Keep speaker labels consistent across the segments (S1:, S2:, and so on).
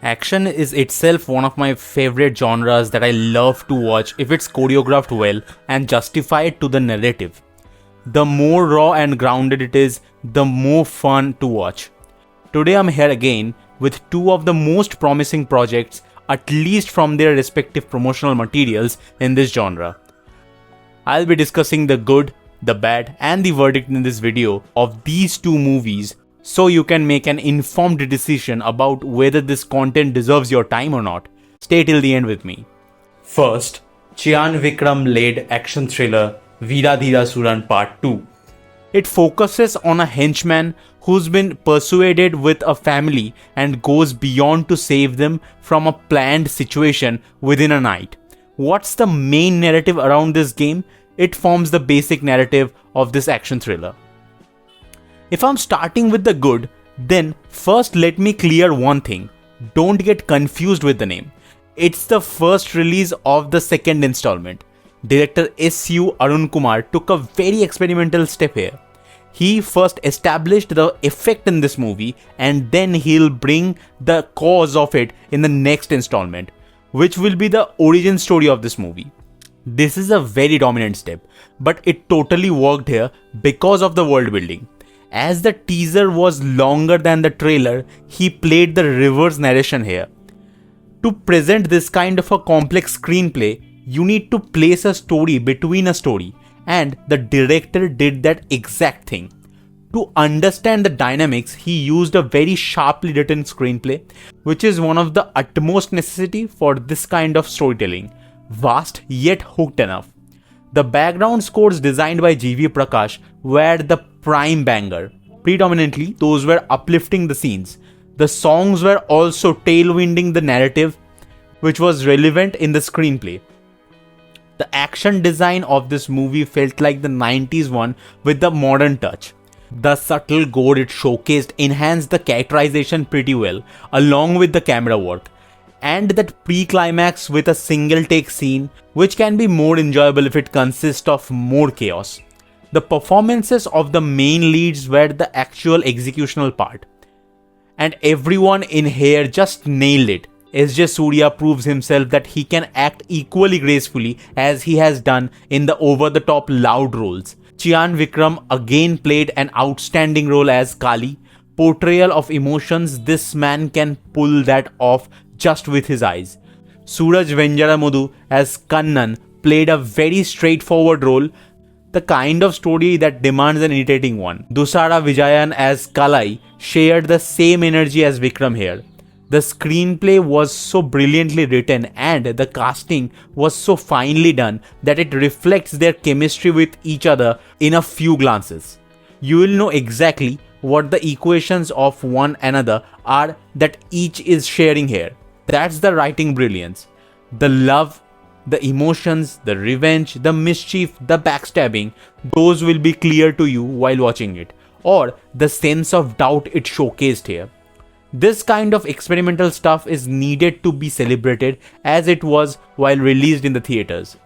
S1: Action is itself one of my favorite genres that I love to watch if it's choreographed well and justified to the narrative. The more raw and grounded it is, the more fun to watch. Today I'm here again with two of the most promising projects, at least from their respective promotional materials in this genre. I'll be discussing the good, the bad, and the verdict in this video of these two movies so you can make an informed decision about whether this content deserves your time or not. Stay till the end with me. First, Chyan Vikram led action thriller Veera Dheera Sooran Part 2. It focuses on a henchman who's been persuaded with a family and goes beyond to save them from a planned situation within a night. What's the main narrative around this game? It forms the basic narrative of this action thriller. If I'm starting with the good, then first let me clear one thing. Don't get confused with the name. It's the first release of the second installment. Director S.U. Arun Kumar took a very experimental step here. He first established the effect in this movie and then he'll bring the cause of it in the next installment, which will be the origin story of this movie. This is a very dominant step, but it totally worked here because of the world building. As the teaser was longer than the trailer, he played the reverse narration here. To present this kind of a complex screenplay, you need to place a story between a story, and the director did that exact thing. To understand the dynamics, he used a very sharply written screenplay, which is one of the utmost necessity for this kind of storytelling. Vast yet hooked enough. The background scores designed by G.V. Prakash were the prime banger. Predominantly, those were uplifting the scenes. The songs were also tailwinding the narrative, which was relevant in the screenplay. The action design of this movie felt like the 90s one with the modern touch. The subtle gore it showcased enhanced the characterization pretty well, along with the camera work. And that pre-climax with a single take scene, which can be more enjoyable if it consists of more chaos. The performances of the main leads were the actual executional part. And everyone in here just nailed it. S.J. Suryah proves himself that he can act equally gracefully as he has done in the over-the-top loud roles. Chyan Vikram again played an outstanding role as Kali. Portrayal of emotions, this man can pull that off just with his eyes. Suraj Venjaramudu as Kannan played a very straightforward role, the kind of story that demands an irritating one. Dusara Vijayan as Kalai shared the same energy as Vikram here. The screenplay was so brilliantly written and the casting was so finely done that it reflects their chemistry with each other in a few glances. You will know exactly what the equations of one another are that each is sharing here. That's the writing brilliance. The love, the emotions, the revenge, the mischief, the backstabbing, those will be clear to you while watching it, or the sense of doubt it showcased here. This kind of experimental stuff is needed to be celebrated as it was while released in the theaters.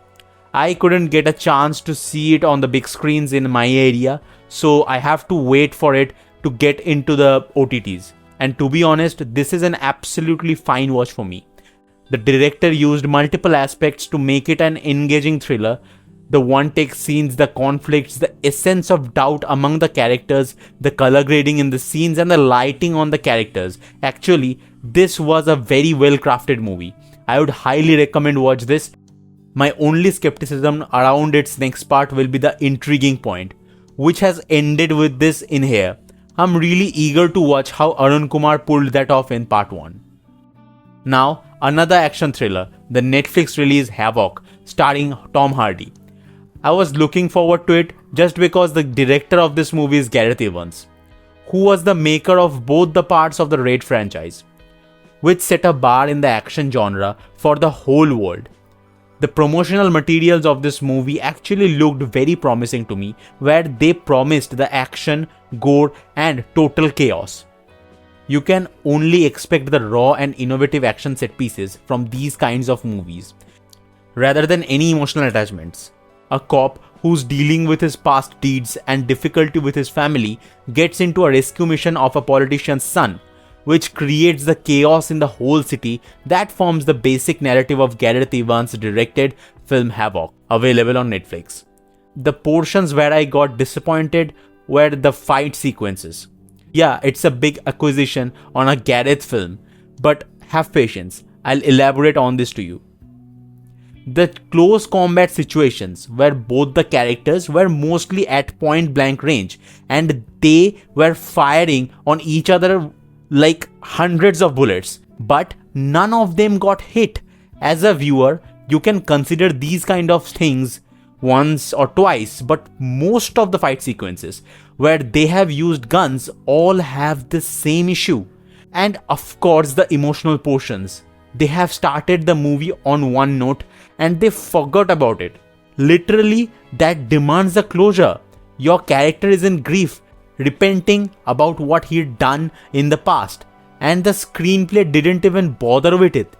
S1: I couldn't get a chance to see it on the big screens in my area, so I have to wait for it to get into the OTTs. And to be honest, this is an absolutely fine watch for me. The director used multiple aspects to make it an engaging thriller. The one-take scenes, the conflicts, the essence of doubt among the characters, the color grading in the scenes and the lighting on the characters. Actually, this was a very well-crafted movie. I would highly recommend watch this. My only skepticism around its next part will be the intriguing point, which has ended with this in here. I'm really eager to watch how Arun Kumar pulled that off in part 1. Now, another action thriller, the Netflix release Havoc, starring Tom Hardy. I was looking forward to it just because the director of this movie is Gareth Evans, who was the maker of both the parts of the Raid franchise, which set a bar in the action genre for the whole world. The promotional materials of this movie actually looked very promising to me, where they promised the action, gore, and total chaos. You can only expect the raw and innovative action set pieces from these kinds of movies, rather than any emotional attachments. A cop who's dealing with his past deeds and difficulty with his family gets into a rescue mission of a politician's son, which creates the chaos in the whole city that forms the basic narrative of Gareth Evans' directed film Havoc, available on Netflix. The portions where I got disappointed were the fight sequences. Yeah, it's a big acquisition on a Gareth film, but have patience, I'll elaborate on this to you. The close combat situations where both the characters were mostly at point blank range and they were firing on each other like hundreds of bullets, but none of them got hit. As a viewer, you can consider these kind of things once or twice, but most of the fight sequences where they have used guns all have the same issue. And of course, the emotional portions. They have started the movie on one note and they forgot about it. Literally, that demands a closure. Your character is in grief, repenting about what he'd done in the past, and the screenplay didn't even bother with it.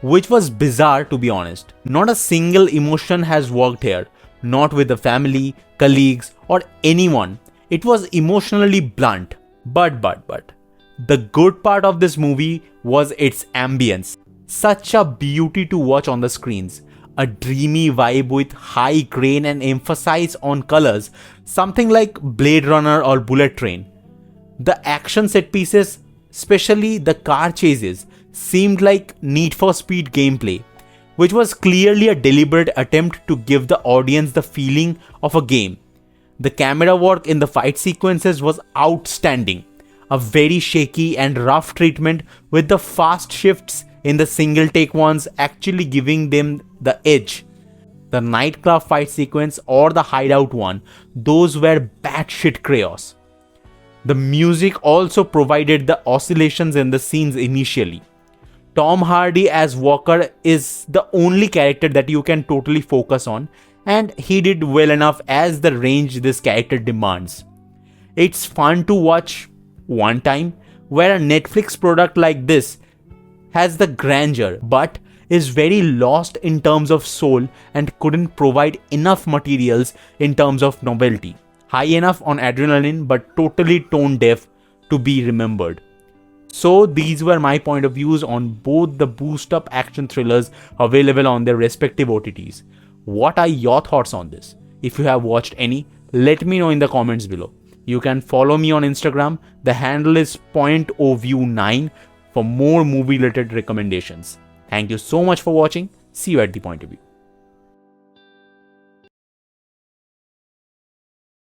S1: Which was bizarre, to be honest. Not a single emotion has worked here, not with the family, colleagues, or anyone. It was emotionally blunt. But. The good part of this movie was its ambience. Such a beauty to watch on the screens. A dreamy vibe with high grain and emphasis on colors, something like Blade Runner or Bullet Train. The action set pieces, especially the car chases, seemed like Need for Speed gameplay, which was clearly a deliberate attempt to give the audience the feeling of a game. The camera work in the fight sequences was outstanding. A very shaky and rough treatment, with the fast shifts in the single take ones actually giving them the edge. The nightclub fight sequence or the hideout one, those were batshit chaos. The music also provided the oscillations in the scenes initially. Tom Hardy as Walker is the only character that you can totally focus on, and he did well enough as the range this character demands. It's fun to watch one time, where a Netflix product like this has the grandeur but is very lost in terms of soul and couldn't provide enough materials in terms of novelty. High enough on adrenaline but totally tone deaf to be remembered. So these were my point of views on both the boost up action thrillers available on their respective OTTs. What are your thoughts on this? If you have watched any, let me know in the comments below. You can follow me on Instagram. The handle is PointoView9 for more movie related recommendations. Thank you so much for watching. See you at the point of view.